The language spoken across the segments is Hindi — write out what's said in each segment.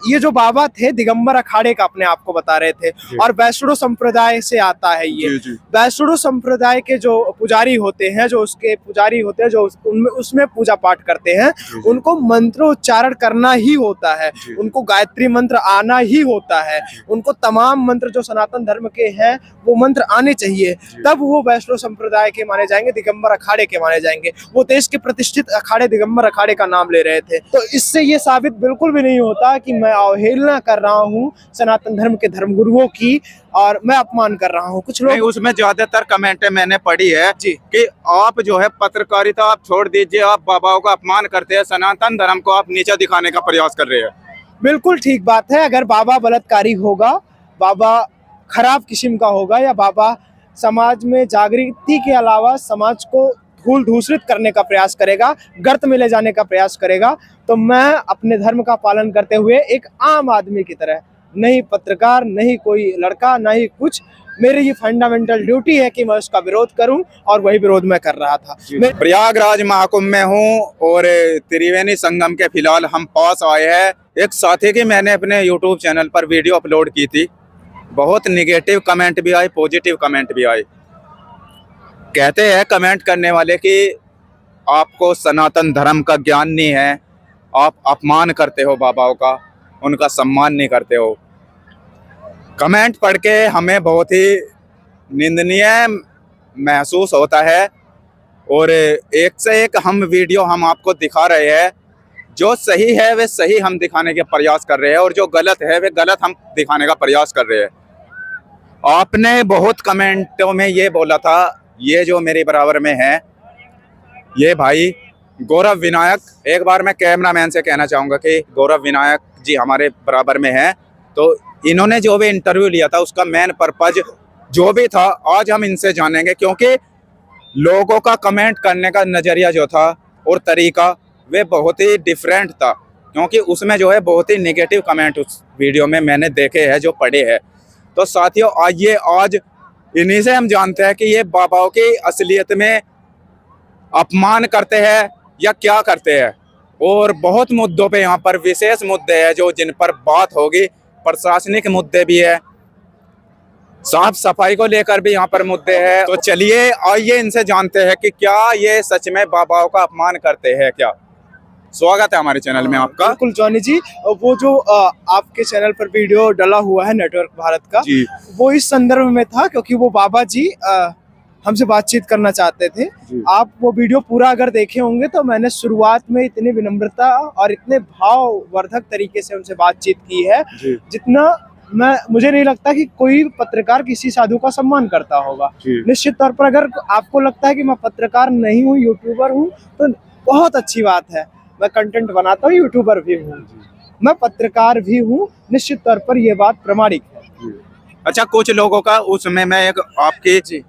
ये जो बाबा थे दिगंबर अखाड़े का अपने आप को बता रहे थे, और वैष्णव संप्रदाय से आता है ये। वैष्णव संप्रदाय के जो पुजारी होते हैं, जो उसके पुजारी होते हैं, जो उनमें उसमें पूजा पाठ करते हैं, उनको मंत्रोच्चारण करना ही होता है, उनको गायत्री मंत्र आना ही होता है, उनको तमाम मंत्र जो सनातन धर्म के हैं वो मंत्र आने चाहिए, तब वो वैष्णव संप्रदाय के माने जाएंगे, दिगंबर अखाड़े के माने जाएंगे। वो देश के प्रतिष्ठित अखाड़े दिगंबर अखाड़े का नाम ले रहे थे। तो इससे ये साबित बिल्कुल भी नहीं होता कि मैं अवहेलना कर रहा हूँ सनातन धर्म के धर्मगुरुओं की और मैं अपमान कर रहा हूँ। कुछ लोग उसमें ज्यादातर कमेंट मैंने पढ़ी है कि आप जो है पत्रकारिता आप छोड़ दीजिए, आप बाबाओं का अपमान करते हैं, सनातन धर्म को आप नीचा दिखाने का प्रयास कर रहे हैं। बिल्कुल ठीक बात है। अगर बाबा बलात्कारी होगा, बाबा खराब किस्म का होगा, या बाबा समाज में जागृति के अलावा समाज को धूल धूसरित करने का प्रयास करेगा, गर्त में ले जाने का प्रयास करेगा, तो मैं अपने धर्म का पालन करते हुए एक आम आदमी की तरह, नहीं पत्रकार, नहीं कोई लड़का, नहीं कुछ, मेरी ये फंडामेंटल ड्यूटी है कि मैं उसका विरोध करूं, और वही विरोध मैं कर रहा था। मैं प्रयागराज महाकुंभ में हूं और त्रिवेणी संगम के फिलहाल हम पास आए हैं। एक साथी की मैंने अपने यूट्यूब चैनल पर वीडियो अपलोड की थी, बहुत निगेटिव कमेंट भी आए, पॉजिटिव कमेंट भी आए। कहते हैं कमेंट करने वाले कि आपको सनातन धर्म का ज्ञान नहीं है, आप अपमान करते हो बाबाओं का, उनका सम्मान नहीं करते हो। कमेंट पढ़ के हमें बहुत ही निंदनीय महसूस होता है, और एक से एक हम वीडियो हम आपको दिखा रहे हैं। जो सही है वे सही हम दिखाने के प्रयास कर रहे हैं, और जो गलत है वे गलत हम दिखाने का प्रयास कर रहे हैं। आपने बहुत कमेंटों में ये बोला था, ये जो मेरे बराबर में है ये भाई गौरव विनायक, एक बार मैं कैमरामैन से कहना चाहूँगा कि गौरव विनायक जी हमारे बराबर में हैं। तो इन्होंने जो भी इंटरव्यू लिया था उसका मेन पर्पज जो भी था आज हम इनसे जानेंगे, क्योंकि लोगों का कमेंट करने का नज़रिया जो था और तरीका वे बहुत ही डिफरेंट था, क्योंकि उसमें जो है बहुत ही नेगेटिव कमेंट उस वीडियो में मैंने देखे हैं, जो पढ़े हैं। तो साथियों आइए आज इन्हीं से हम जानते हैं कि ये बाबाओं की असलियत में अपमान करते हैं या क्या करते हैं। और बहुत मुद्दों पे यहाँ पर विशेष मुद्दे हैं जो जिन पर बात होगी, प्रशासनिक मुद्दे भी है, साफ सफाई को लेकर भी यहाँ पर मुद्दे हैं। तो चलिए आइए इनसे जानते हैं कि क्या ये सच में बाबाओं का अपमान करते हैं क्या। स्वागत है हमारे चैनल में आपका। बिल्कुल जॉनी जी, वो जो आपके चैनल पर वीडियो डला हुआ है नेटवर्क भारत का जी, वो इस संदर्भ में था क्योंकि वो बाबा जी हमसे बातचीत करना चाहते थे। आप वो वीडियो पूरा अगर देखे होंगे तो मैंने शुरुआत में इतनी विनम्रता और इतने भाववर्धक तरीके से उनसे बातचीत की है जितना मुझे नहीं लगता कि कोई पत्रकार किसी साधु का सम्मान करता होगा। निश्चित तौर पर अगर आपको लगता है कि मैं पत्रकार नहीं हूँ, यूट्यूबर हूँ, तो बहुत अच्छी बात है। मैं कंटेंट बनाता हूँ, यूट्यूबर भी हूँ, मैं पत्रकार भी हूँ, निश्चित तौर पर यह बात प्रमाणिक है। अच्छा, कुछ लोगों का उसमें मैं एक आपकी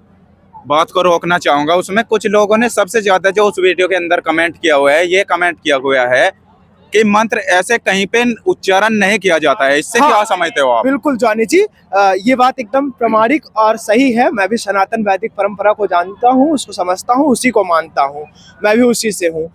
बात को रोकना चाहूंगा। उसमें कुछ लोगों ने सबसे ज्यादा जो उस वीडियो के अंदर कमेंट किया हुआ है, ये कमेंट किया हुआ है कि मंत्र ऐसे कहीं पे उच्चारण नहीं किया जाता है। इससे क्या समझते हो आप? बिल्कुल जॉनी जी, ये बात एकदम प्रमाणिक और सही है। मैं भी सनातन वैदिक परंपरा को जानता हूँ, उसको समझता हूँ, उसी को मानता हूँ, मैं भी उसी से हूँ।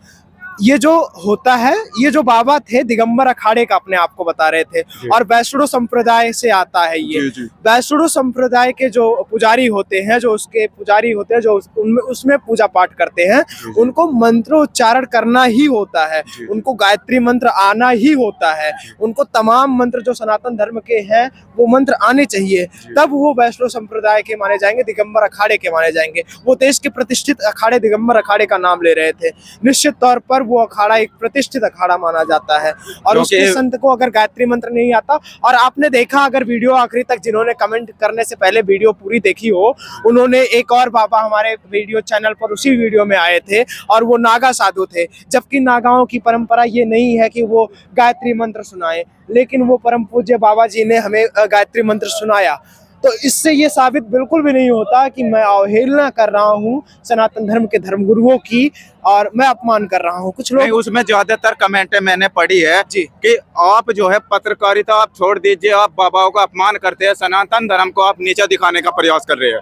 ये जो होता है, ये जो बाबा थे दिगंबर अखाड़े का अपने आप को बता रहे थे, और वैष्णव संप्रदाय से आता है ये। वैष्णव संप्रदाय के जो पुजारी होते हैं, जो उसके पुजारी होते हैं, जो उसमें पूजा पाठ करते हैं, उनको मंत्रोच्चारण करना ही होता है, उनको गायत्री मंत्र आना ही होता है, उनको तमाम मंत्र जो सनातन धर्म के हैं वो मंत्र आने चाहिए, तब वो वैष्णव संप्रदाय के माने जाएंगे, दिगंबर अखाड़े के माने जाएंगे। वो देश के प्रतिष्ठित अखाड़े दिगंबर अखाड़े का नाम ले रहे थे। निश्चित तौर पर वो अखाड़ा एक प्रतिष्ठित अखाड़ा माना जाता है, और उसके संत को अगर गायत्री मंत्र नहीं आता, और आपने देखा अगर वीडियो आखिरी तक जिन्होंने कमेंट करने से पहले वीडियो पूरी देखी हो, उन्होंने एक और बाबा हमारे वीडियो चैनल पर उसी वीडियो में आए थे और वो नागा साधु थे, जबकि नागाओं की परंपरा ये नहीं है कि वो गायत्री मंत्र सुनाए, लेकिन वो परम पूज्य बाबा जी ने हमें गायत्री मंत्र सुनाया। तो इससे ये साबित बिल्कुल भी नहीं होता कि मैं अवहेलना कर रहा हूँ सनातन धर्म के धर्मगुरुओं की और मैं अपमान कर रहा हूँ। कुछ लोग उसमें ज्यादातर कमेंट मैंने पढ़ी है कि आप जो है पत्रकारिता आप छोड़ दीजिए, आप बाबाओं का अपमान करते हैं, सनातन धर्म को आप नीचा दिखाने का प्रयास कर रहे हैं।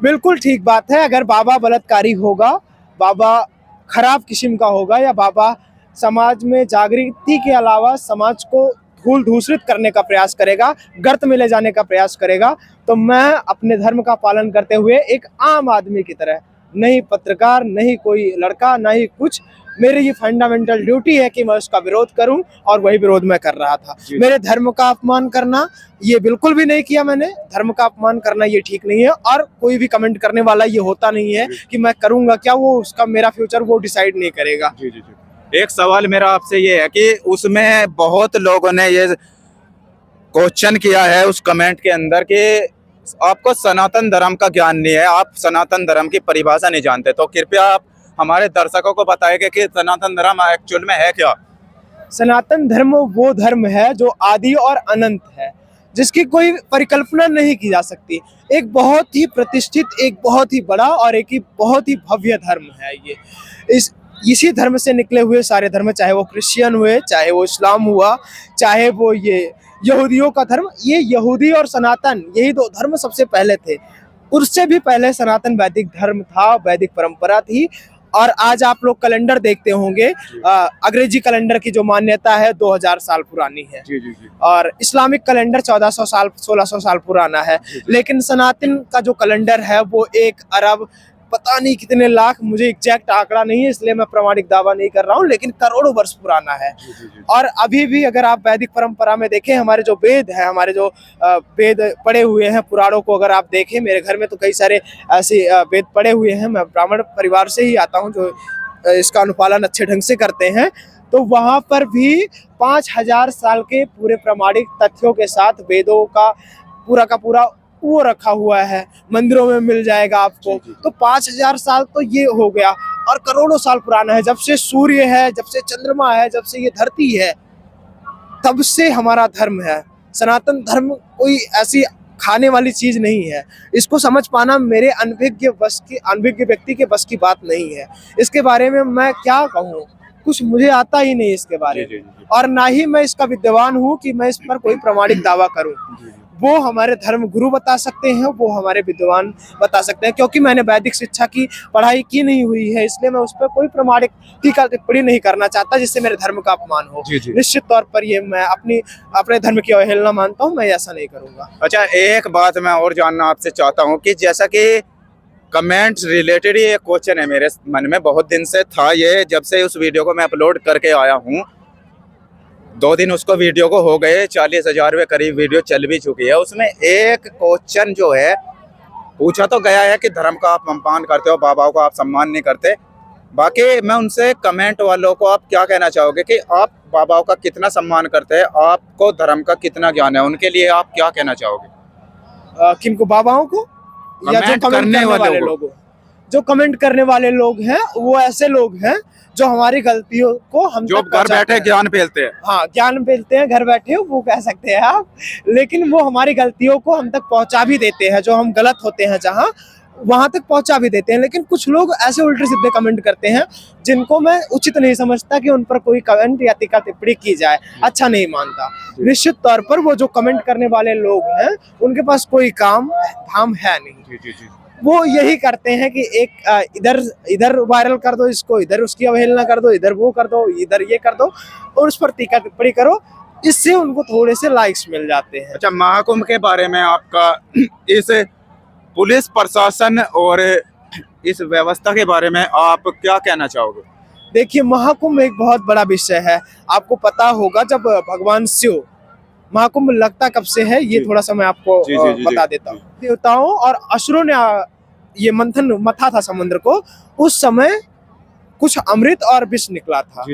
बिल्कुल ठीक बात है। अगर बाबा बलात्कारी होगा, बाबा खराब किस्म का होगा, या बाबा समाज में जागृति के अलावा समाज को धूल दूषित करने का प्रयास करेगा, गर्त में ले जाने का प्रयास करेगा, तो मैं अपने धर्म का पालन करते हुए एक आम आदमी की तरह, नहीं पत्रकार, नहीं कोई लड़का, नहीं कुछ, मेरी ये फंडामेंटल ड्यूटी है कि मैं उसका विरोध करूं, और वही विरोध मैं कर रहा था। मेरे धर्म का अपमान करना ये बिल्कुल भी नहीं किया मैंने, धर्म का अपमान करना ये ठीक नहीं है, और कोई भी कमेंट करने वाला ये होता नहीं है कि मैं करूंगा क्या, वो उसका मेरा फ्यूचर वो डिसाइड नहीं करेगा। जी जी जी। एक सवाल मेरा आपसे ये है कि उसमें बहुत लोगों ने ये क्वेश्चन किया है उस कमेंट के अंदर कि आपको सनातन धर्म का ज्ञान नहीं है, आप सनातन धर्म की परिभाषा नहीं जानते, तो कृपया आप हमारे दर्शकों को बताएंगे कि सनातन धर्म एक्चुअल में है क्या। सनातन धर्म वो धर्म है जो आदि और अनंत है, जिसकी कोई परिकल्पना नहीं की जा सकती। एक बहुत ही प्रतिष्ठित, एक बहुत ही बड़ा और एक ही बहुत ही भव्य धर्म है ये। इसी धर्म से निकले हुए सारे धर्म, चाहे वो क्रिश्चियन हुए, चाहे वो इस्लाम हुआ, चाहे वो ये यहूदियों का धर्म, ये यहूदी और सनातन यही दो धर्म सबसे पहले थे। उससे भी पहले सनातन वैदिक धर्म था, वैदिक परंपरा थी। और आज आप लोग कैलेंडर देखते होंगे, अंग्रेजी कैलेंडर की जो मान्यता है 2000 साल पुरानी है। जी जी जी। और इस्लामिक कैलेंडर 1400 साल 1600 साल पुराना है। लेकिन सनातन का जो कैलेंडर है वो 1 अरब पता नहीं कितने लाख, मुझे एग्जैक्ट आंकड़ा नहीं है इसलिए मैं प्रामाणिक दावा नहीं कर रहा हूँ, लेकिन करोड़ों वर्ष पुराना है। और अभी भी अगर आप वैदिक परंपरा में देखें, हमारे जो वेद है, हमारे जो वेद पढ़े हुए हैं, पुराणों को अगर आप देखें, मेरे घर में तो कई सारे ऐसे वेद पढ़े हुए हैं। मैं ब्राह्मण परिवार से ही आता हूँ जो इसका अनुपालन अच्छे ढंग से करते हैं। तो वहाँ पर भी 5000 साल के पूरे प्रामाणिक तथ्यों के साथ वेदों का पूरा वो रखा हुआ है, मंदिरों में मिल जाएगा आपको। तो 5000 साल तो ये हो गया, और करोड़ों साल पुराना है। जब से सूर्य है, जब से चंद्रमा है, जब से ये धरती है, तब से हमारा धर्म है। सनातन धर्म कोई ऐसी खाने वाली चीज नहीं है। इसको समझ पाना मेरे अनभिज्ञ व्यक्ति के बस की बात नहीं है। इसके बारे में मैं क्या कहूँ, कुछ मुझे आता ही नहीं इसके बारे में, और ना ही मैं इसका विद्वान हूँ कि मैं इस पर कोई प्रामाणिक दावा करूँ। वो हमारे धर्म गुरु बता सकते हैं, वो हमारे विद्वान बता सकते हैं। क्योंकि मैंने वैदिक शिक्षा की पढ़ाई की नहीं हुई है, इसलिए मैं उस पर कोई प्रामाणिक टीका टिप्पणी नहीं करना चाहता जिससे मेरे धर्म का अपमान हो। निश्चित तौर पर ये मैं अपने धर्म की अवहेलना मानता हूँ, मैं ऐसा नहीं करूंगा। अच्छा, एक बात मैं और जानना आपसे चाहता हूँ कि जैसा कि कमेंट्स रिलेटेड ये क्वेश्चन है मेरे मन में बहुत दिन से था, ये जब से उस वीडियो को मैं अपलोड करके आया हूँ, 2 दिन उसको वीडियो को हो गए, 40,000 के करीब वीडियो चल भी चुकी है। उसमें एक क्वेश्चन जो है पूछा तो गया है कि धर्म का आप अपमान करते हो, बाबाओं का आप सम्मान नहीं करते। बाकी मैं उनसे कमेंट वालों को आप क्या कहना चाहोगे कि आप बाबाओं का कितना सम्मान करते हैं, आपको धर्म का कितना ज्ञान है, उनके लिए आप क्या कहना चाहोगे? किनको, बाबाओं को या जो कमेंट करने वाले लोगों? जो कमेंट करने वाले लोग हैं वो ऐसे लोग हैं जो हमारी गलतियों को हम जो घर बैठे ज्ञान फैलते हैं। हाँ, ज्ञान फैलते हैं, घर बैठे वो कह सकते हैं आप, लेकिन वो हमारी गलतियों को हम तक पहुंचा भी देते हैं। जो हम गलत होते हैं जहाँ, वहां तक पहुंचा भी देते हैं। लेकिन कुछ लोग ऐसे उल्टे सीधे कमेंट करते हैं जिनको मैं उचित नहीं समझता कि उन पर कोई कमेंट या टीका टिप्पणी की जाए, अच्छा नहीं मानता। निश्चित तौर पर वो जो कमेंट करने वाले लोग हैं उनके पास कोई काम धाम है नहीं। वो यही करते हैं कि एक इधर वायरल कर दो इसको, इधर उसकी अवहेलना कर दो, इधर वो कर दो, इधर ये कर दो, और उस पर टीका टिप्पणी करो, इससे उनको थोड़े से लाइक्स मिल जाते हैं। अच्छा, महाकुंभ के बारे में आपका, इस पुलिस प्रशासन और इस व्यवस्था के बारे में आप क्या कहना चाहोगे? देखिए, महाकुंभ एक बहुत बड़ा विषय है। आपको पता होगा जब भगवान शिव, महाकुंभ लगता कब से है ये थोड़ा सा मैं आपको बता देता हूँ। देवताओं और असुरों ने ये मंथन मथा था समुद्र को, उस समय कुछ अमृत और विष निकला था।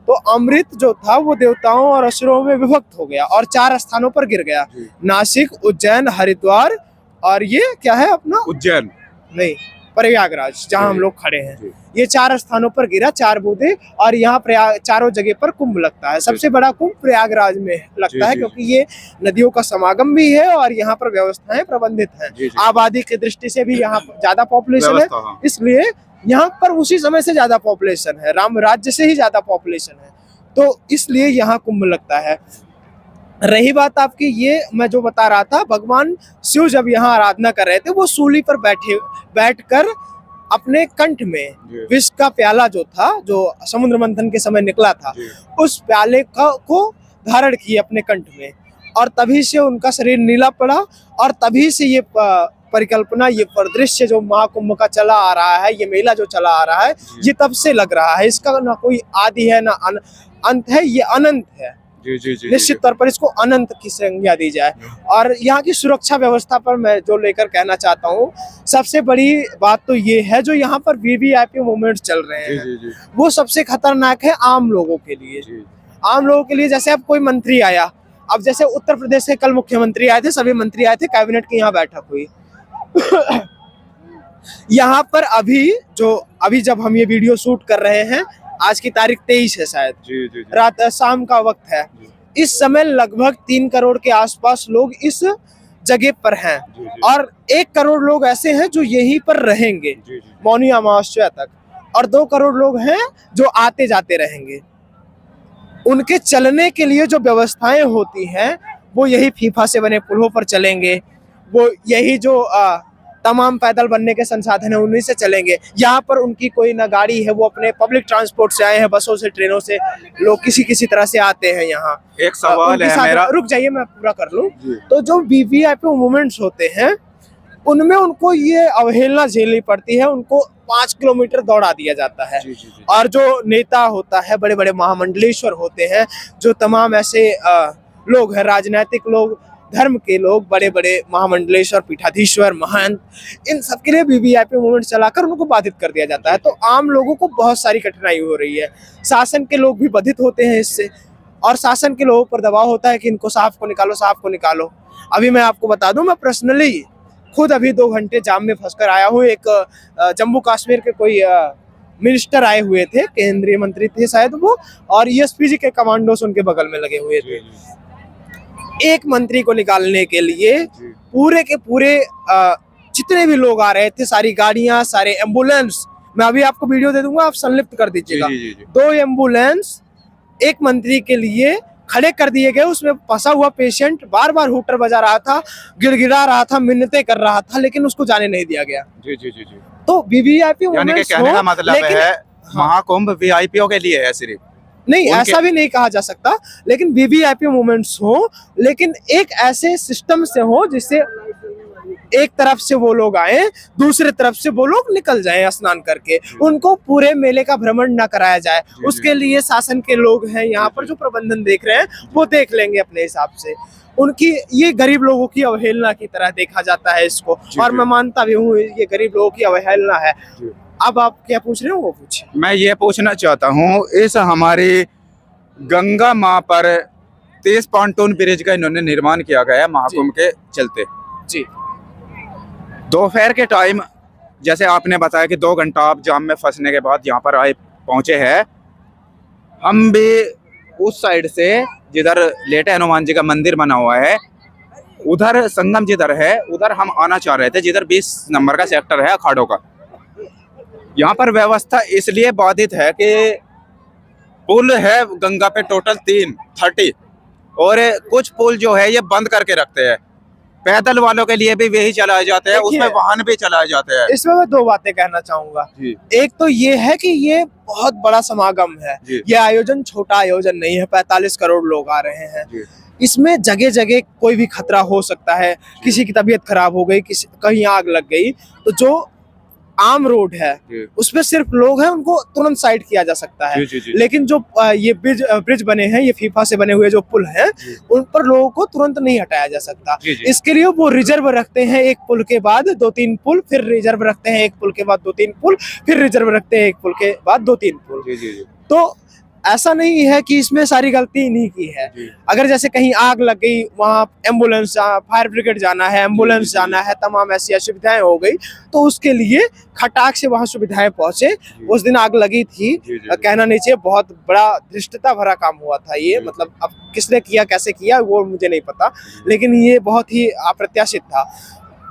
तो अमृत जो था वो देवताओं और असुरों में विभक्त हो गया और 4 स्थानों पर गिर गया। नासिक, उज्जैन, हरिद्वार और ये क्या है अपना, उज्जैन नहीं, प्रयागराज, जहाँ हम लोग खड़े हैं। ये 4 स्थानों पर गिरा, 4 बूंदे, और यहाँ चारों जगह पर कुंभ लगता है। सबसे बड़ा कुंभ प्रयागराज में लगता है क्योंकि ये नदियों का समागम भी है और यहाँ पर व्यवस्थाएं प्रबंधित हैं। आबादी की दृष्टि से भी यहाँ ज्यादा पॉपुलेशन है, इसलिए यहाँ पर उसी समय से ज्यादा पॉपुलेशन है, राम राज्य से ही ज्यादा पॉपुलेशन है, तो इसलिए यहाँ कुंभ लगता है। रही बात आपकी, ये मैं जो बता रहा था, भगवान शिव जब यहाँ आराधना कर रहे थे, वो सूली पर बैठकर अपने कंठ में विष का प्याला जो था, जो समुद्र मंथन के समय निकला था, उस प्याले को धारण किए अपने कंठ में, और तभी से उनका शरीर नीला पड़ा, और तभी से ये परिकल्पना, ये परिदृश्य जो महाकुंभ का चला आ रहा है, ये मेला जो चला आ रहा है, ये तब से लग रहा है। इसका ना कोई आदि है ना अंत है, ये अनंत है। जी जी जी निश्चित तौर पर इसको अनंत की संज्ञा दी जाए। और यहाँ की सुरक्षा व्यवस्था पर मैं जो लेकर कहना चाहता हूँ, सबसे बड़ी बात तो ये है, जो यहाँ पर वीवीआईपी मूवमेंट चल रहे हैं, वो सबसे खतरनाक है आम लोगों के लिए। आम लोगों के लिए, जैसे अब कोई मंत्री आया, अब जैसे उत्तर प्रदेश से कल मुख्यमंत्री आए थे, सभी मंत्री आए थे, कैबिनेट की यहाँ बैठक हुई। यहाँ पर अभी जब हम ये वीडियो शूट कर रहे हैं, आज की तारीख 23 है शायद, जी। रात शाम का वक्त है। इस समय लगभग 3 करोड़ के आसपास लोग इस जगह पर हैं, और 1 करोड़ लोग ऐसे हैं जो यहीं पर रहेंगे मौनी अमावस्या तक, और 2 करोड़ लोग हैं जो आते जाते रहेंगे। उनके चलने के लिए जो व्यवस्थाएं होती हैं, वो यही फीफा से बने पुलों पर चलेंगे, वो यही जो तमाम पैदल बनने के संसाधन है उन्हीं से चलेंगे। यहाँ पर उनकी कोई ना गाड़ी है, वो अपने पब्लिक ट्रांसपोर्ट से आए हैं, बसों से, ट्रेनों से, लोग किसी तरह से आते हैं यहाँ। एक सवाल है मेरा, रुक जाइए मैं पूरा कर लूँ। तो जो वीवीआईपी मूवमेंट्स होते हैं, उनमें उनको ये अवहेलना झेलनी पड़ती है, उनको 5 किलोमीटर दौड़ा दिया जाता है। और जो नेता होता है, बड़े बड़े महामंडलेश्वर होते हैं, जो तमाम ऐसे लोग हैं, राजनीतिक लोग, धर्म के लोग, बड़े बड़े महामंडलेश्वर, पीठाधीश्वर, महंत, इन सब के लिए वीवीआईपी मूवमेंट चलाकर उनको बाधित कर दिया जाता है। तो आम लोगों को बहुत सारी कठिनाई हो रही है। शासन के लोग भी बाधित होते हैं इससे, और शासन के लोगों पर दबाव होता है कि इनको साफ को निकालो, साफ को निकालो। अभी मैं आपको बता दूं, मैं पर्सनली खुद अभी 2 घंटे जाम में फंसकर आया हूँ। एक जम्मू कश्मीर के कोई मिनिस्टर आए हुए थे, केंद्रीय मंत्री थे शायद वो, और ईएसपीजी के कमांडोस उनके बगल में लगे हुए थे। एक मंत्री को निकालने के लिए पूरे के पूरे जितने भी लोग आ रहे थे, सारी गाड़ियां, सारे एम्बुलेंस, मैं अभी आपको वीडियो दे दूंगा, आप संलिप्त कर दीजिएगा। 2 एम्बुलेंस एक मंत्री के लिए खड़े कर दिए गए। उसमें फंसा हुआ पेशेंट बार बार हूटर बजा रहा था, गिड़गिड़ा रहा था, मिन्नतें कर रहा था, लेकिन उसको जाने नहीं दिया गया। तो वीवीआईपी मूवमेंट्स कहने का मतलब है महाकुंभ वीआईपीओ के लिए है सिर्फ? नहीं, ऐसा भी नहीं कहा जा सकता, लेकिन वीवीआईपी मूवमेंट्स हो, लेकिन एक ऐसे सिस्टम से हो जिससे एक तरफ से वो लोग आए, दूसरे तरफ से वो लोग निकल जाएं स्नान करके, उनको पूरे मेले का भ्रमण न कराया जाए। उसके लिए शासन के लोग हैं यहाँ पर जो प्रबंधन देख रहे हैं, वो देख लेंगे अपने हिसाब से। उनकी ये गरीब लोगों की अवहेलना की तरह देखा जाता है इसको, और मैं मानता भी हूँ ये गरीब लोगों की अवहेलना है। अब आप क्या पूछ रहे हो वो पूछिए। मैं ये पूछना चाहता हूँ, इस हमारी गंगा माँ पर 30 पॉन्टून ब्रिज का इन्होंने निर्माण किया गया है महाकुंभ के चलते जी। दोपहर के टाइम, जैसे आपने बताया कि 2 घंटा आप जाम में फंसने के बाद यहाँ पर आए पहुंचे हैं, हम भी उस साइड से जिधर लेटे हनुमान जी का मंदिर बना हुआ है, उधर संगम जिधर है, उधर हम आना चाह रहे थे, जिधर 20 नंबर का सेक्टर है अखाड़ों का। यहाँ पर व्यवस्था इसलिए बाधित है कि पुल है गंगा पे टोटल 30, और कुछ पुल जो है ये बंद करके रखते हैं। पैदल वालों के लिए भी वही चलाए जाते हैं, उसमें वाहन भी चलाए जाते हैं। इसमें मैं 2 बातें कहना चाहूंगा। एक तो ये है कि ये बहुत बड़ा समागम है, ये आयोजन छोटा आयोजन नहीं है, 45 करोड़ लोग आ रहे हैं। इसमें जगह जगह कोई भी खतरा हो सकता है, किसी की तबीयत खराब हो गई, कहीं आग लग गई, तो जो आम रोड है उसमें सिर्फ लोग हैं, उनको तुरंत साइड किया जा सकता है। लेकिन जो ये ब्रिज बने हैं, ये फीफा से बने हुए जो पुल हैं, उन पर लोगों को तुरंत नहीं हटाया जा सकता। इसके लिए वो रिजर्व रखते हैं, एक पुल के बाद 2-3 पुल, फिर रिजर्व रखते हैं, एक पुल के बाद 2-3 पुल, फिर रिजर्व रखते हैं, एक पुल के बाद 2-3 पुल। तो ऐसा नहीं है कि इसमें सारी गलती इन्हीं की है। अगर जैसे कहीं आग लग गई, वहाँ एम्बुलेंस, फायर ब्रिगेड जाना है, एम्बुलेंस जाना है, तमाम ऐसी असुविधाएं हो गई, तो उसके लिए खटाक से वहाँ सुविधाएं पहुंचे। उस दिन आग लगी थी, कहना नहीं चाहिए, बहुत बड़ा धृष्टता भरा काम हुआ था ये, मतलब अब किसने किया, कैसे किया, वो मुझे नहीं पता, लेकिन ये बहुत ही अप्रत्याशित था।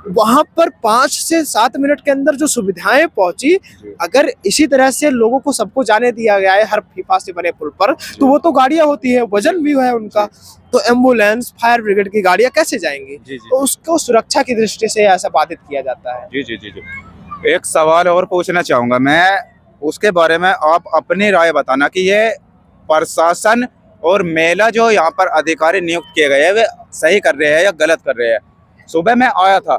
वहां पर 5 से 7 मिनट के अंदर जो सुविधाएं पहुंची, अगर इसी तरह से लोगों को सबको जाने दिया गया है हर फीफा से बने पुल पर, तो वो तो गाड़ियां होती है, वजन भी है उनका, तो एम्बुलेंस, फायर ब्रिगेड की गाड़ियां कैसे जाएंगी? तो उसको सुरक्षा की दृष्टि से ऐसा बाधित किया जाता है। जी। एक सवाल और पूछना चाहूंगा मैं, उसके बारे में आप अपनी राय बताना कि ये प्रशासन और मेला जो यहाँ पर अधिकारी नियुक्त किए गए हैं वे सही कर रहे हैं या गलत कर रहे हैं। सुबह मैं आया था,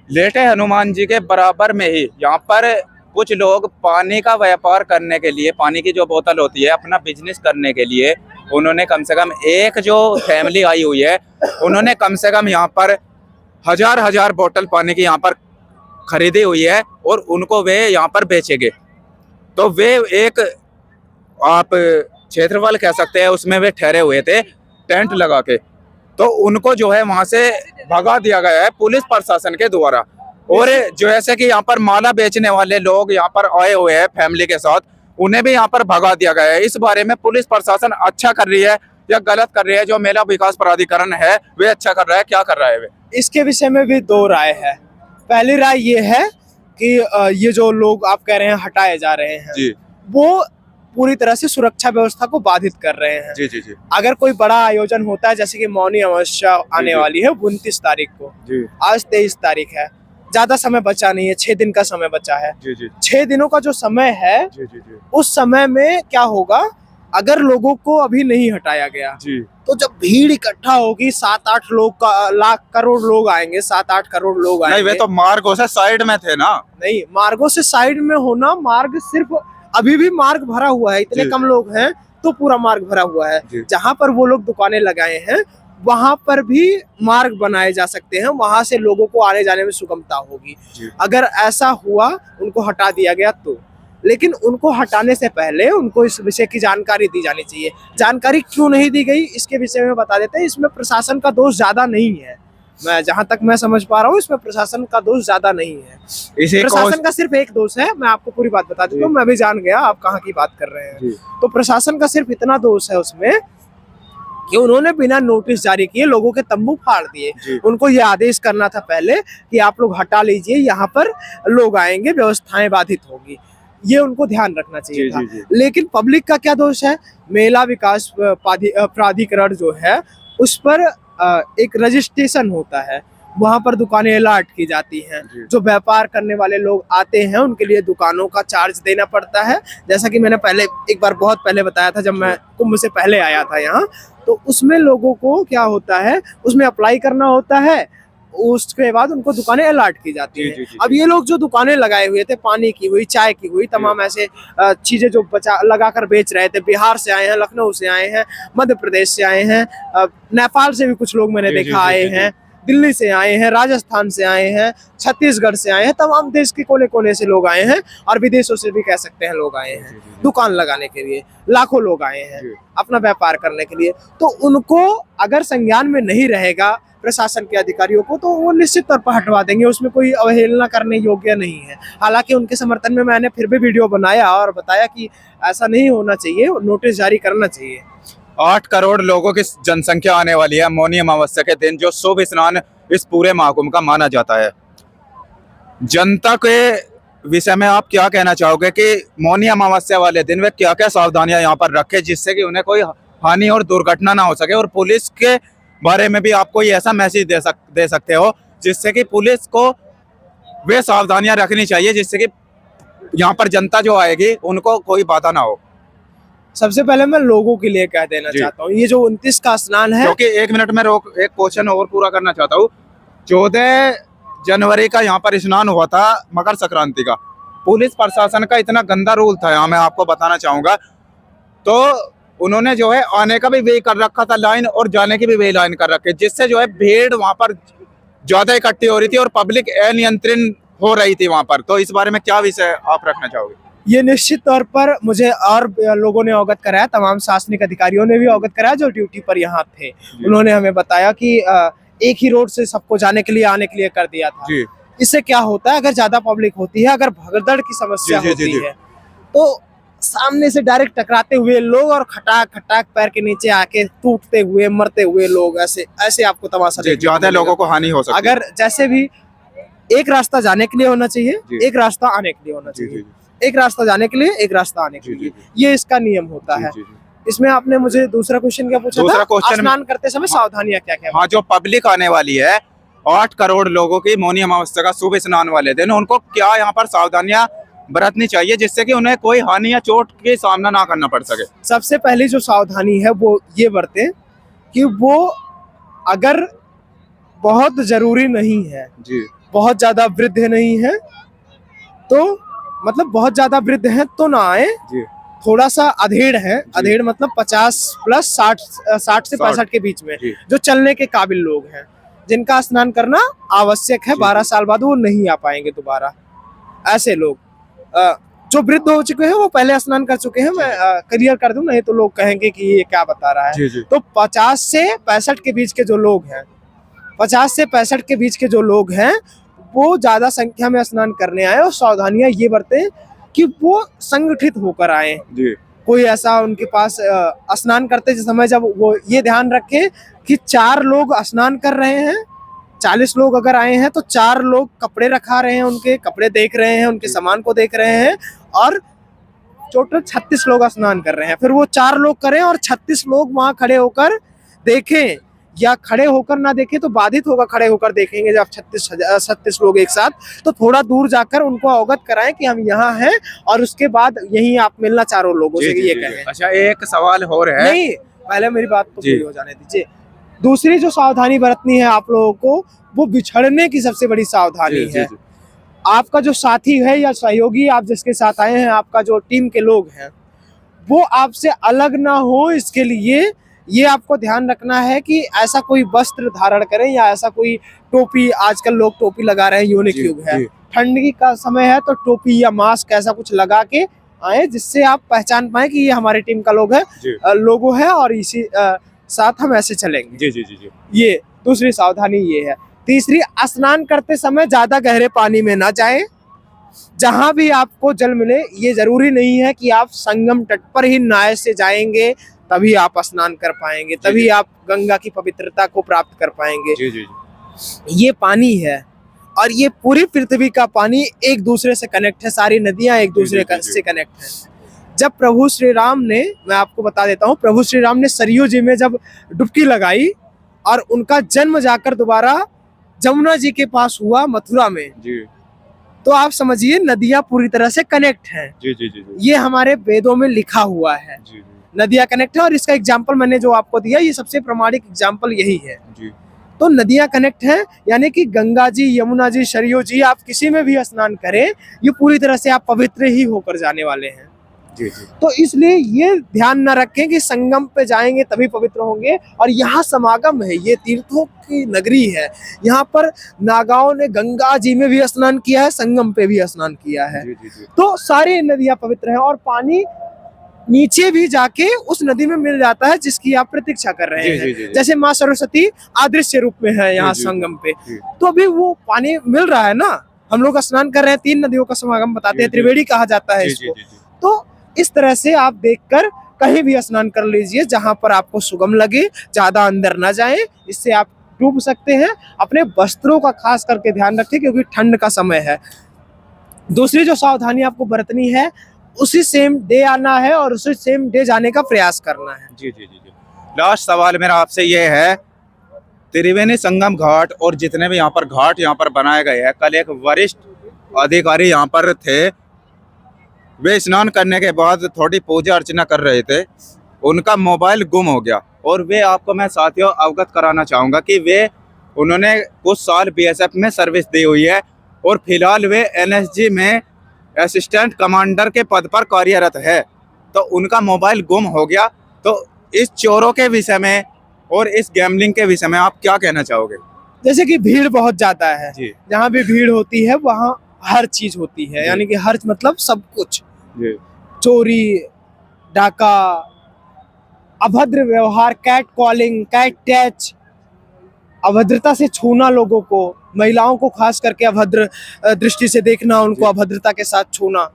लेटे हनुमान जी के बराबर में ही यहाँ पर कुछ लोग पानी का व्यापार करने के लिए, पानी की जो बोतल होती है अपना बिजनेस करने के लिए, उन्होंने कम से कम एक जो फैमिली आई हुई है उन्होंने कम से कम यहाँ पर हजार बोतल पानी की यहाँ पर खरीदी हुई है और उनको वे यहाँ पर बेचेंगे। तो वे एक आप क्षेत्रफल कह सकते हैं उसमें वे ठहरे हुए थे टेंट लगा के, तो उनको जो है वहां से भगा दिया गया है पुलिस प्रशासन के द्वारा। और जो ऐसे कि यहाँ पर माला बेचने वाले लोग यहाँ पर आए हुए हैं फैमिली के साथ, उन्हें भी यहाँ पर भगा दिया गया है। इस बारे में पुलिस प्रशासन अच्छा कर रही है या गलत कर रही है? जो मेला विकास प्राधिकरण है वे अच्छा कर रहा है, क्या कर रहा है वे? इसके विषय में भी दो राय है। पहली राय ये है कि ये जो लोग आप कह रहे हैं हटाए जा रहे हैं जी वो पूरी तरह से सुरक्षा व्यवस्था को बाधित कर रहे हैं। जी जी जी अगर कोई बड़ा आयोजन होता है, जैसे कि मौनी अमावस्या आने वाली है 29 तारीख को, जी आज 23 तारीख है, ज्यादा समय बचा नहीं है, 6 दिन का समय बचा है। जी जी 6 दिनों का जो समय है जी जी जी उस समय में क्या होगा अगर लोगों को अभी नहीं हटाया गया, जी तो जब भीड़ इकट्ठा होगी 7-8 लोग का लाख करोड़ लोग आएंगे, 7-8 करोड़ लोग नहीं, आएंगे। वे तो मार्गों से साइड में थे ना। नहीं, मार्गों से साइड में होना, मार्ग सिर्फ अभी भी मार्ग भरा हुआ है, इतने जी। कम लोग हैं तो पूरा मार्ग भरा हुआ है। जी। जहां पर वो लोग दुकानें लगाए हैं वहां पर भी मार्ग बनाए जा सकते हैं, वहां से लोगों को आने जाने में सुगमता होगी। जी। अगर ऐसा हुआ, उनको हटा दिया गया तो, लेकिन उनको हटाने से पहले उनको इस विषय की जानकारी दी जानी चाहिए। जानकारी क्यों नहीं दी गई इसके विषय में बता देते हैं। इसमें प्रशासन का दोष ज्यादा नहीं है, मैं जहां तक मैं समझ पा रहा हूँ इसमें प्रशासन का दोष ज्यादा नहीं है। इसे प्रशासन का सिर्फ एक दोष है, मैं आपको पूरी बात बता देता हूँ, मैं भी जान गया आप कहाँ की बात कर रहे हैं। जी। तो प्रशासन का सिर्फ इतना दोष है उसमें कि उन्होंने बिना नोटिस जारी किए लोगों के तंबू फाड़ दिए। जी। उनको ये आदेश करना था पहले कि आप लोग हटा लीजिए, यहाँ पर लोग आएंगे, व्यवस्थाएं बाधित होगी, ये उनको ध्यान रखना चाहिए जी, था। जी, जी। लेकिन पब्लिक का क्या दोष है? मेला विकास प्राधिकरण जो है उस पर एक रजिस्ट्रेशन होता है, वहां पर दुकानें अलॉट की जाती हैं। जी। जो व्यापार करने वाले लोग आते हैं उनके लिए दुकानों का चार्ज देना पड़ता है। जैसा कि मैंने पहले एक बार बहुत पहले बताया था, जब मैं कुंभ से पहले आया था यहाँ, तो उसमें लोगों को क्या होता है, उसमें अप्लाई करना होता है, उसके बाद उनको दुकानें अलॉट की जाती जी, हैं। जी, जी, अब ये लोग जो दुकानें लगाए हुए थे, पानी की हुई, चाय की हुई, तमाम ऐसे चीजें जो बचा लगा कर बेच रहे थे, बिहार से आए हैं, लखनऊ से आए हैं, मध्य प्रदेश से आए हैं, नेपाल से भी कुछ लोग मैंने जी, जी, देखा जी, आए जी, जी। हैं, दिल्ली से आए हैं, राजस्थान से आए हैं, छत्तीसगढ़ से आए हैं, तमाम देश के कोने कोने से लोग आए हैं और विदेशों से भी कह सकते हैं लोग आए हैं दुकान लगाने के लिए। लाखों लोग आए हैं जी। अपना व्यापार करने के लिए। तो उनको अगर संज्ञान में नहीं रहेगा प्रशासन के अधिकारियों को, तो वो निश्चित तौर पर हटवा देंगे, उसमें कोई अवहेलना करने योग्य नहीं है। हालांकि उनके समर्थन में मैंने फिर भी वीडियो बनाया और बताया कि ऐसा नहीं होना चाहिए, नोटिस जारी करना चाहिए। 8 करोड़ लोगों की जनसंख्या आने वाली है मौनी अमावस्या के दिन, जो शुभ स्नान इस पूरे महाकुंभ का माना जाता है। जनता के विषय में आप क्या कहना चाहोगे कि मौनी अमावस्या वाले दिन वे क्या क्या सावधानियां यहाँ पर रखें जिससे कि उन्हें कोई हानि और दुर्घटना ना हो सके? और पुलिस के बारे में भी आप कोई ऐसा मैसेज दे सकते हो जिससे कि पुलिस को वे सावधानियां रखनी चाहिए जिससे कि यहाँ पर जनता जो आएगी उनको कोई बाधा ना हो? सबसे पहले मैं लोगों के लिए कह देना जी। चाहता हूँ, ये जो 29 का स्नान है, क्योंकि 1 मिनट में एक क्वेश्चन और पूरा करना चाहता हूँ। 14 जनवरी का यहाँ पर स्नान हुआ था, मकर संक्रांति का। पुलिस प्रशासन का इतना गंदा रूल था यहाँ, मैं आपको बताना चाहूंगा। तो उन्होंने जो है आने का भी वे कर रखा था लाइन और जाने की भी वे लाइन कर रखी, जिससे जो है भीड़ वहां पर ज्यादा इकट्ठी हो रही थी और पब्लिक अनियंत्रित हो रही थी वहां पर। तो इस बारे में क्या विषय आप रखना चाहोगे? ये निश्चित तौर पर मुझे और लोगों ने अवगत कराया, तमाम शासनिक अधिकारियों ने भी अवगत कराया जो ड्यूटी पर यहाँ थे। उन्होंने हमें बताया कि एक ही रोड से सबको जाने के लिए आने के लिए कर दिया था। जी इससे क्या होता है, अगर ज्यादा पब्लिक होती है, अगर भगदड़ की समस्या जी, जी, जी, होती जी। है, तो सामने से डायरेक्ट टकराते हुए लोग और खटाक खटाक पैर के नीचे आके टूटते हुए मरते हुए लोग, ऐसे ऐसे आपको तमाशा जी, देखने को ज्यादा मिलेगा। लोगों को हानि हो सकती है। अगर जैसे भी एक रास्ता जाने के लिए होना चाहिए, जी। एक रास्ता आने के लिए होना जी, जी, चाहिए, जी। एक रास्ता जाने के लिए, एक रास्ता आने के जी, लिए, जी, ये इसका नियम होता जी, है। जी, जी। इसमें आपने मुझे दूसरा क्वेश्चन क्या पूछा दूसरा था? क्वेश्चन- स्नान करते समय सावधानियां क्या क्या? हाँ, जो पब्लिक आने वाली है 8 करोड़ लोगों की मौनी अमावस्या का शुभ स्नान वाले दिन, उनको क्या यहाँ पर सावधानियां बरतनी चाहिए, जिससे कि उन्हें कोई हानि या चोट के सामना ना करना पड़ सके। सबसे पहली जो सावधानी है वो ये बरतें कि वो अगर बहुत जरूरी नहीं है, जी बहुत ज्यादा वृद्ध नहीं है, तो मतलब बहुत ज्यादा वृद्ध है तो ना आए। जी थोड़ा सा अधेड़ है, अधेड़ मतलब 50 प्लस 60 से 65 के बीच में, जी जो चलने के काबिल लोग हैं, जिनका स्नान करना आवश्यक है। जी, 12 साल बाद वो नहीं आ पाएंगे दोबारा। ऐसे लोग जो वृद्ध हो चुके हैं वो पहले स्नान कर चुके हैं। मैं क्लियर कर दूं, नहीं तो लोग कहेंगे कि ये क्या बता रहा है। जी जी तो 50 से 65 के बीच के जो लोग हैं, 50 से 65 के बीच के जो लोग हैं, वो ज्यादा संख्या में स्नान करने आए और सावधानियां ये बरतें कि वो संगठित होकर आए। जी कोई ऐसा उनके पास स्नान करते समय जब वो ये ध्यान रखें कि 4 लोग स्नान कर रहे हैं, 40 लोग अगर आए हैं तो 4 लोग कपड़े रखा रहे हैं, उनके कपड़े देख रहे हैं, उनके सामान को देख रहे हैं, और टोटल 36 लोग स्नान कर रहे हैं। फिर वो 4 लोग करें और 36 लोग वहां खड़े होकर देखें, या खड़े होकर ना देखें तो बाधित होगा, खड़े होकर देखेंगे जब 36 लोग एक साथ, तो थोड़ा दूर जाकर उनको अवगत कराएं कि हम यहाँ हैं, और उसके बाद यहीं आप मिलना चारों लोगों से, ये कहें। अच्छा, एक सवाल और है। नहीं, पहले मेरी बात तो जी। पूरी हो जाने दीजिए। दूसरी जो सावधानी बरतनी है आप लोगों को, वो बिछड़ने की सबसे बड़ी सावधानी है। आपका जो साथी है या सहयोगी, आप जिसके साथ आए हैं, आपका जो टीम के लोग हैं, वो आपसे अलग ना हो, इसके लिए ये आपको ध्यान रखना है कि ऐसा कोई वस्त्र धारण करें, या ऐसा कोई टोपी, आजकल लोग टोपी लगा रहे हैं, यूनिक युग है, ठंड का समय है तो टोपी या मास्क ऐसा कुछ लगा के आए, जिससे आप पहचान पाए कि ये हमारी टीम का लोग है, लोगो है, और इसी साथ हम ऐसे चलेंगे। जी जी जी जी। ये दूसरी सावधानी ये है। तीसरी, स्नान करते समय ज्यादा गहरे पानी में ना जाएं। जहां भी आपको जल मिले, ये जरूरी नहीं है कि आप संगम तट पर ही नाव से जाएंगे तभी आप स्नान कर पाएंगे, तभी आप गंगा की पवित्रता को प्राप्त कर पाएंगे। जी जी जी। ये पानी है, और ये पूरी पृथ्वी का पानी एक दूसरे से कनेक्ट है, सारी नदियां एक दूसरे से कनेक्ट है। जब प्रभु श्री राम ने, मैं आपको बता देता हूँ, प्रभु श्री राम ने सरयू जी में जब डुबकी लगाई और उनका जन्म जाकर दोबारा जमुना जी के पास हुआ मथुरा में, जी तो आप समझिए नदियां पूरी तरह से कनेक्ट हैं। जी जी जी। ये हमारे वेदों में लिखा हुआ है, जी नदियां कनेक्ट है। और इसका एग्जाम्पल मैंने जो आपको दिया, ये सबसे प्रामाणिक एग्जाम्पल यही है। जी। तो नदियां कनेक्ट हैं, यानी कि गंगा जी, यमुना जी, सरयू जी, आप किसी में भी स्नान करें, ये पूरी तरह से आप पवित्र ही होकर जाने वाले हैं। जी जी। तो इसलिए ये ध्यान न रखें कि संगम पे जाएंगे तभी पवित्र होंगे। और यहाँ समागम है, ये तीर्थों की नगरी है, यहाँ पर नागाओं ने गंगा जी में भी स्नान किया है, संगम पे भी स्नान किया है। जी जी जी। तो सारी नदियां पवित्र हैं, और पानी नीचे भी जाके उस नदी में मिल जाता है जिसकी आप प्रतीक्षा कर रहे हैं। जैसे माँ सरस्वती अदृश्य रूप में है यहाँ संगम पे, तो अभी वो पानी मिल रहा है ना, हम लोग स्नान कर रहे हैं, 3 नदियों का समागम बताते हैं, त्रिवेणी कहा जाता है इसको। तो इस तरह से आप देखकर कहीं भी स्नान कर लीजिए जहां पर आपको सुगम लगे, ज्यादा अंदर ना जाएं, इससे आप डूब सकते हैं। अपने वस्त्रों का खास करके ध्यान रखें, क्योंकि ठंड का समय है। दूसरी जो सावधानी आपको बरतनी है, उसी सेम डे आना है और उसी सेम डे जाने का प्रयास करना है। जी जी जी जी। लास्ट सवाल मेरा आपसे ये है, त्रिवेणी संगम घाट और जितने भी यहाँ पर घाट यहाँ पर बनाए गए हैं, कल एक वरिष्ठ अधिकारी यहाँ पर थे, वे स्नान करने के बाद थोड़ी पूजा अर्चना कर रहे थे, उनका मोबाइल गुम हो गया। और वे आपको मैं साथियों अवगत कराना चाहूँगा कि उन्होंने कुछ साल बीएसएफ में सर्विस दी हुई है, और फिलहाल वे एनएसजी में असिस्टेंट कमांडर के पद पर कार्यरत है। तो उनका मोबाइल गुम हो गया। तो इस चोरों के विषय में और इस गैम्बलिंग के विषय में आप क्या कहना चाहोगे? जैसे कि भीड़ बहुत ज्यादा है, जी। जहाँ भी भीड़ होती है वहाँ हर चीज होती है, यानी कि हर मतलब सब कुछ, चोरी, डाका, अभद्र व्यवहार, कैट कॉलिंग, कैट टच, अभद्रता से छूना लोगों को, महिलाओं को खास करके अभद्र दृष्टि से देखना, उनको अभद्रता के साथ छूना,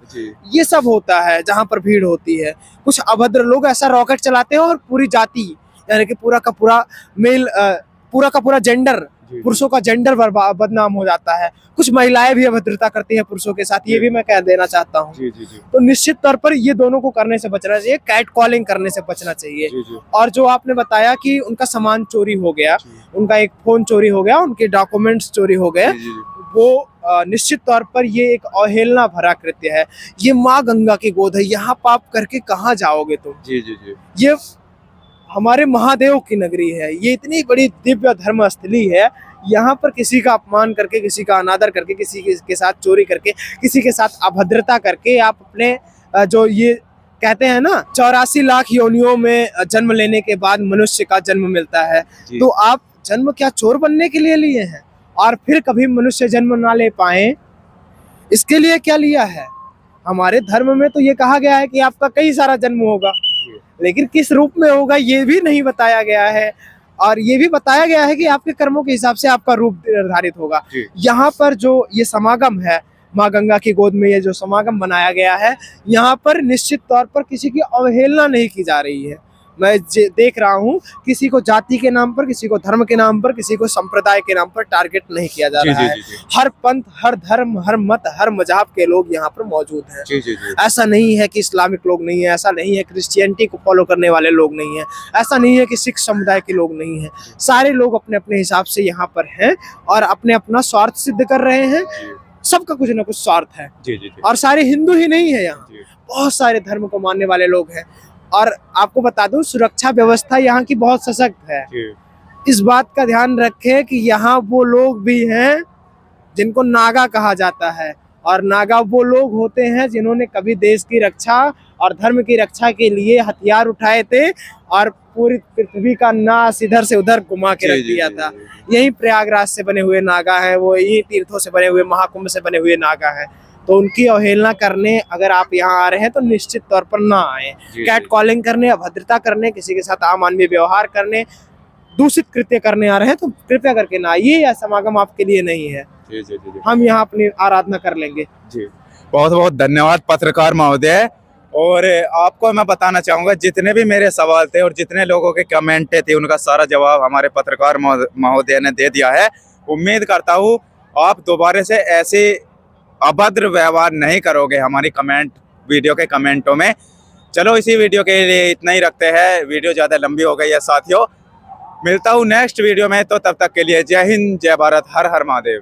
ये सब होता है जहाँ पर भीड़ होती है। कुछ अभद्र लोग ऐसा रॉकेट चलाते हैं और पूरी जाति, यानी कि पूरा का पूरा मेल, पूरा का पूरा जेंडर, पुरुषों का जेंडर बदनाम हो जाता है। कुछ महिलाएं भी अभद्रता करती हैं पुरुषों के साथ, ये भी मैं कह देना चाहता हूँ। तो निश्चित तौर पर ये दोनों को करने से बचना चाहिए, कैट कॉलिंग करने से बचना चाहिए। और जो आपने बताया कि उनका सामान चोरी हो गया, उनका एक फोन चोरी हो गया, उनके डॉक्यूमेंट्स चोरी हो गए, वो निश्चित तौर पर ये एक अवहेलना भरा कृत्य है। ये माँ गंगा की गोद है, यहाँ पाप करके कहाँ जाओगे तुम। जी जी जी ये हमारे महादेव की नगरी है, ये इतनी बड़ी दिव्य धर्म स्थली है। यहाँ पर किसी का अपमान करके, किसी का अनादर करके, किसी के साथ चोरी करके, किसी के साथ अभद्रता करके आप अपने जो ये कहते हैं ना 84 लाख योनियों में जन्म लेने के बाद मनुष्य का जन्म मिलता है, जी। तो आप जन्म क्या चोर बनने के लिए लिए हैं और फिर कभी मनुष्य जन्म ना ले पाए, इसके लिए क्या लिया है। हमारे धर्म में तो ये कहा गया है कि आपका कई सारा जन्म होगा, लेकिन किस रूप में होगा ये भी नहीं बताया गया है। और ये भी बताया गया है कि आपके कर्मों के हिसाब से आपका रूप निर्धारित होगा। यहाँ पर जो ये समागम है, माँ गंगा की गोद में ये जो समागम बनाया गया है, यहाँ पर निश्चित तौर पर किसी की अवहेलना नहीं की जा रही है। मैं देख रहा हूँ किसी को जाति के नाम पर, किसी को धर्म के नाम पर, किसी को संप्रदाय के नाम पर टारगेट नहीं किया जा रहा है। हर पंथ, हर धर्म, हर मत, हर मजहब के लोग यहाँ पर मौजूद हैं। ऐसा नहीं है कि इस्लामिक लोग नहीं है, ऐसा नहीं है क्रिश्चियनिटी को फॉलो करने वाले लोग नहीं है, ऐसा नहीं है कि सिख समुदाय के लोग नहीं है। सारे लोग अपने अपने हिसाब से यहाँ पर हैं और अपने अपना स्वार्थ सिद्ध कर रहे हैं। सबका कुछ ना कुछ स्वार्थ है। और सारे हिंदू ही नहीं है, यहाँ बहुत सारे धर्म को मानने वाले लोग हैं। और आपको बता दूं, सुरक्षा व्यवस्था यहाँ की बहुत सशक्त है। इस बात का ध्यान रखें कि यहाँ वो लोग भी हैं जिनको नागा कहा जाता है, और नागा वो लोग होते हैं जिन्होंने कभी देश की रक्षा और धर्म की रक्षा के लिए हथियार उठाए थे और पूरी पृथ्वी का नाश इधर से उधर घुमा के रख दिया था। यही प्रयागराज से बने हुए नागा हैं, वो यही तीर्थों से बने हुए, महाकुंभ से बने हुए नागा हैं। तो उनकी अवहेलना करने अगर आप यहाँ आ रहे हैं तो निश्चित तौर पर ना आए। कैट कॉलिंग करने, अभद्रता करने, किसी के साथ अमानवीय व्यवहार करने, दूषित कृत्य करने आ रहे हैं तो कृपया करके ना आइए। यह समागम आपके लिए नहीं है। हम यहाँ अपनी आराधना कर लेंगे। जी, बहुत बहुत धन्यवाद पत्रकार महोदय। और आपको मैं बताना चाहूँगा, जितने भी मेरे सवाल थे और जितने लोगों के कमेंट थे, उनका सारा जवाब हमारे पत्रकार महोदय ने दे दिया है। उम्मीद करता हूँ आप दोबारा से ऐसे अभद्र व्यवहार नहीं करोगे हमारी वीडियो के कमेंटों में। चलो, इसी वीडियो के लिए इतना ही रखते हैं, वीडियो ज़्यादा लंबी हो गई है साथियों। मिलता हूँ नेक्स्ट वीडियो में, तो तब तक के लिए जय हिंद, जय भारत, हर हर महादेव।